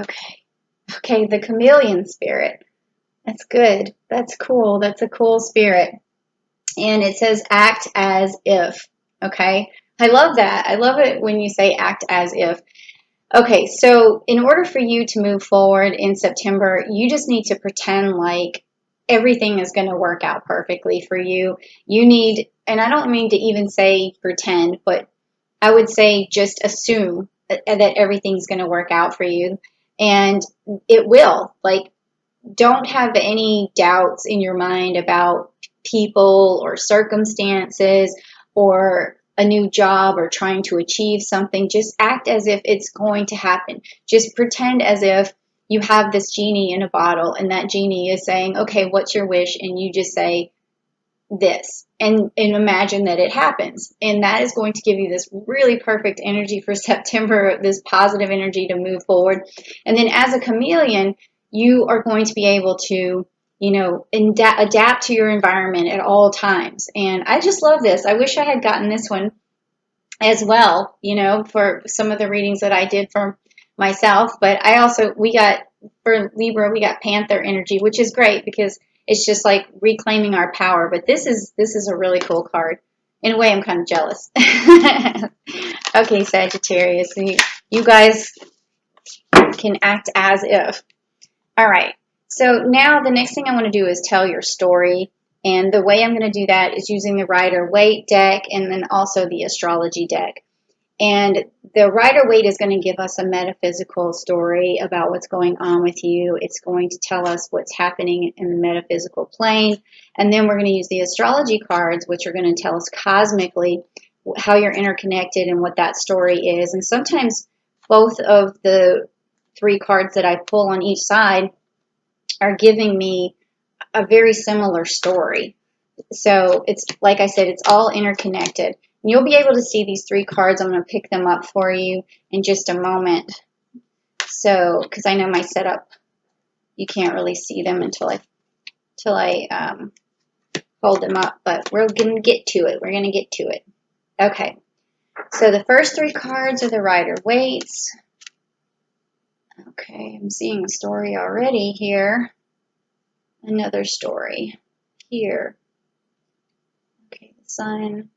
Okay. Okay, the chameleon spirit. That's good. That's cool. That's a cool spirit. And it says act as if. Okay. I love that. I love it when you say act as if. Okay, so in order for you to move forward in September, you just need to pretend like everything is going to work out perfectly for you. You need, and I don't mean to even say pretend, but I would say just assume that everything's going to work out for you. And it will. Like, don't have any doubts in your mind about people or circumstances or a new job or trying to achieve something. Just act as if it's going to happen. Just pretend as if you have this genie in a bottle and that genie is saying, okay, what's your wish? And you just say this and imagine that it happens. And that is going to give you this really perfect energy for September, this positive energy to move forward. And then as a chameleon, you are going to be able to, adapt to your environment at all times. And I just love this. I wish I had gotten this one as well, for some of the readings that I did for myself. But for Libra, we got Panther energy, which is great because it's just like reclaiming our power. But this is a really cool card. In a way, I'm kind of jealous. Okay, Sagittarius, you guys can act as if. All right. So now the next thing I want to do is tell your story. And the way I'm going to do that is using the Rider-Waite deck and then also the astrology deck. And the Rider-Waite is going to give us a metaphysical story about what's going on with you. It's going to tell us what's happening in the metaphysical plane. And then we're going to use the astrology cards, which are going to tell us cosmically how you're interconnected and what that story is. And sometimes both of the 3 cards that I pull on each side are giving me a very similar story. So it's, like I said, it's all interconnected. And you'll be able to see these 3 cards. I'm going to pick them up for you in just a moment. So, because I know my setup, you can't really see them until I hold them up. But we're going to get to it. We're going to get to it. Okay. So the first 3 cards are the Rider-Waites. Okay, I'm seeing a story already here. Another story here. Okay, the Sun.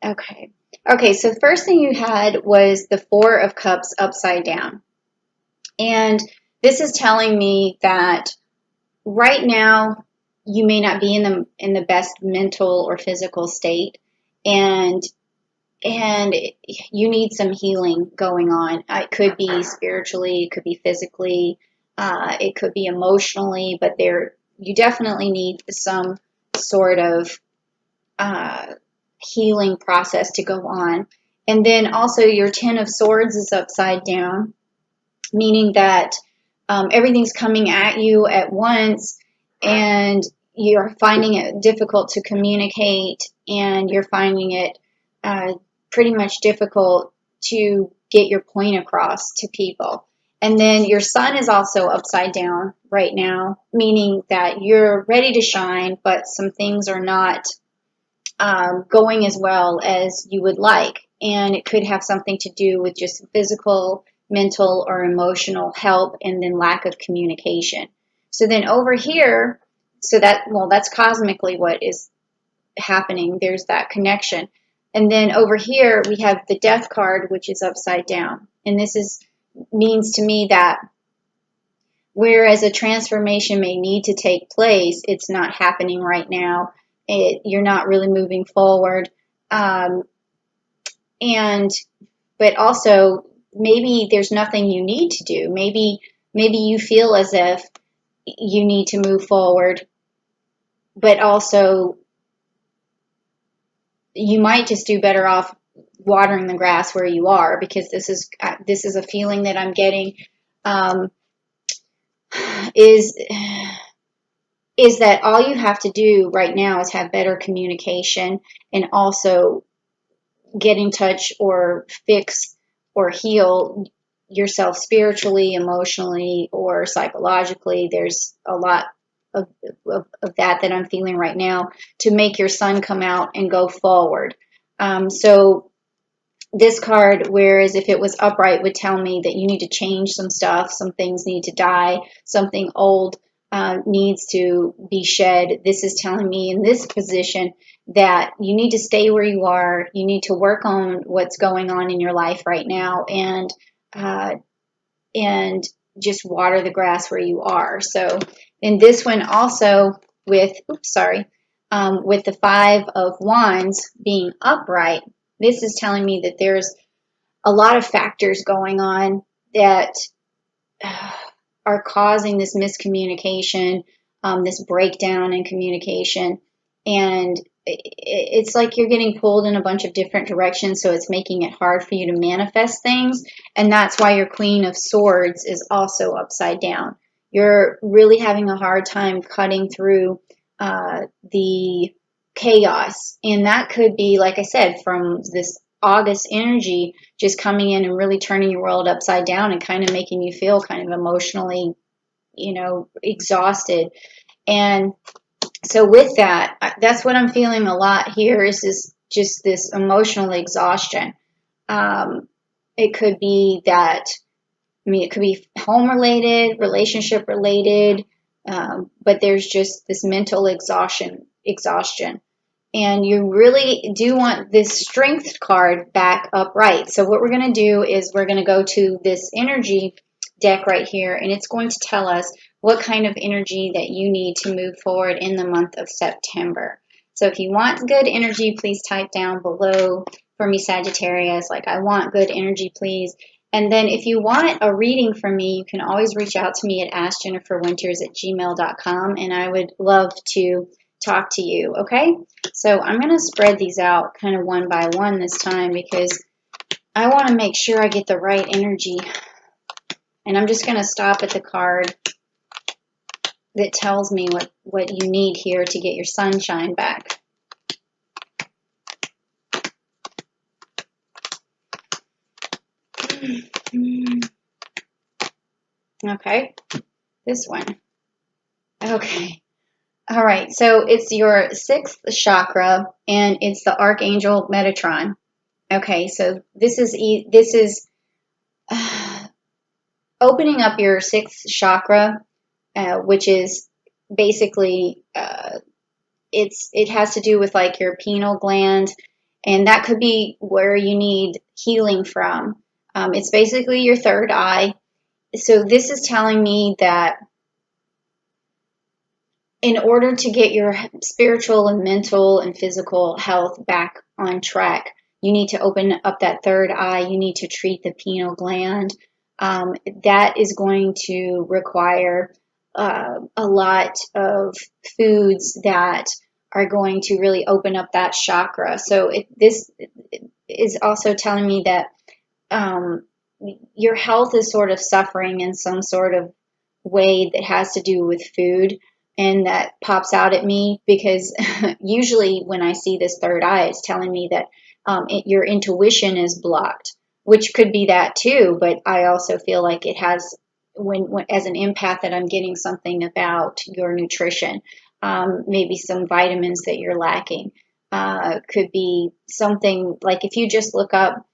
Okay. Okay, so the first thing you had was the 4 of Cups upside down. And this is telling me that right now you may not be in the best mental or physical state, and you need some healing going on. It could be spiritually, it could be physically, it could be emotionally, but you definitely need some sort of healing process to go on. And then also your 10 of Swords is upside down, meaning that everything's coming at you at once and you're finding it difficult to communicate and you're finding it pretty much difficult to get your point across to people. And then your Sun is also upside down right now, meaning that you're ready to shine, but some things are not going as well as you would like. And it could have something to do with just physical, mental, or emotional help and then lack of communication. So then over here, that's cosmically what is happening. There's that connection. And then over here, we have the Death card, which is upside down. And this means to me that whereas a transformation may need to take place, it's not happening right now. You're not really moving forward. But also, maybe there's nothing you need to do. Maybe you feel as if you need to move forward, but also you might just do better off watering the grass where you are, because this is a feeling that I'm getting is that all you have to do right now is have better communication and also get in touch or fix or heal yourself spiritually, emotionally, or psychologically. There's a lot of that I'm feeling right now to make your Sun come out and go forward. So this card, whereas if it was upright, would tell me that you need to change some stuff, some things need to die, something old needs to be shed. This is telling me in this position that you need to stay where you are. You need to work on what's going on in your life right now, uh, and just water the grass where you are. So in this one also with, with the Five of Wands being upright, this is telling me that there's a lot of factors going on that are causing this miscommunication, this breakdown in communication. And it's like you're getting pulled in a bunch of different directions, so it's making it hard for you to manifest things. And that's why your Queen of Swords is also upside down. You're really having a hard time cutting through the chaos. And that could be, like I said, from this August energy just coming in and really turning your world upside down and kind of making you feel kind of emotionally, exhausted. And so with that, that's what I'm feeling a lot here is this emotional exhaustion. It could be that, it could be home related, relationship related, but there's just this mental exhaustion. And you really do want this strength card back upright. So what we're going to do is we're going to go to this energy deck right here, and it's going to tell us what kind of energy that you need to move forward in the month of September. So if you want good energy, please type down below for me, Sagittarius, like I want good energy, please. And then if you want a reading from me, you can always reach out to me at askjenniferwinters@gmail.com, and I would love to talk to you, okay? So I'm going to spread these out kind of one by one this time because I want to make sure I get the right energy. And I'm just going to stop at the card that tells me what you need here to get your sunshine back. Okay, this one. Okay. All right, so it's your sixth chakra, and it's the Archangel Metatron. Okay, so this is opening up your sixth chakra, which is basically it has to do with like your pineal gland, and that could be where you need healing from. It's basically your third eye. So this is telling me that in order to get your spiritual and mental and physical health back on track, you need to open up that third eye. You need to treat the pineal gland. That is going to require a lot of foods that are going to really open up that chakra. So this is also telling me that your health is sort of suffering in some sort of way that has to do with food. And that pops out at me because usually when I see this third eye, it's telling me that your intuition is blocked, which could be that too. But I also feel like it has, when as an empath, that I'm getting something about your nutrition, maybe some vitamins that you're lacking. Could be something like if you just look up,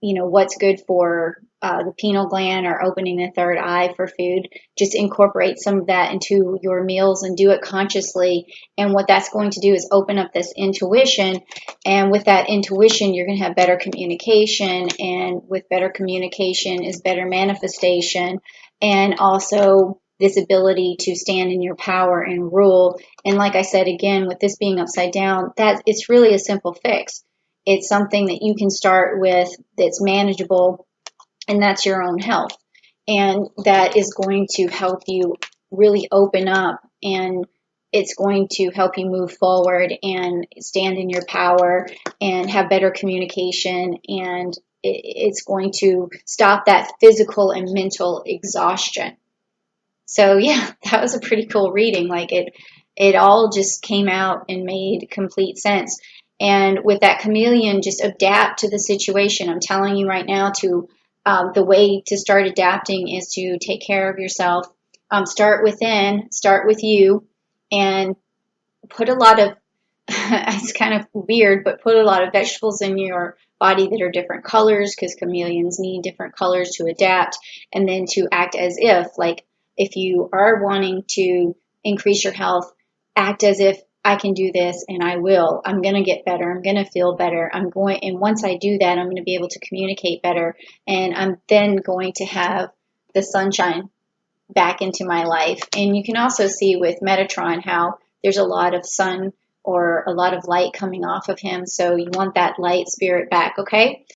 what's good for the pineal gland or opening the third eye for food, just incorporate some of that into your meals and do it consciously. And what that's going to do is open up this intuition. And with that intuition, you're going to have better communication. And with better communication is better manifestation. And also this ability to stand in your power and rule. And like I said, again, with this being upside down, that it's really a simple fix. It's something that you can start with that's manageable, and that's your own health. And that is going to help you really open up, and it's going to help you move forward and stand in your power and have better communication. And it's going to stop that physical and mental exhaustion. So yeah, that was a pretty cool reading. Like it all just came out and made complete sense. And with that chameleon, just adapt to the situation. I'm telling you right now the way to start adapting is to take care of yourself. Start within, start with you, and put a lot of, it's kind of weird, but put a lot of vegetables in your body that are different colors, because chameleons need different colors to adapt, and then to act as if, like, if you are wanting to increase your health, act as if I can do this and I will. I'm going to get better. I'm going to feel better. And once I do that, I'm going to be able to communicate better. And I'm then going to have the sunshine back into my life. And you can also see with Metatron how there's a lot of sun or a lot of light coming off of him. So you want that light spirit back, okay?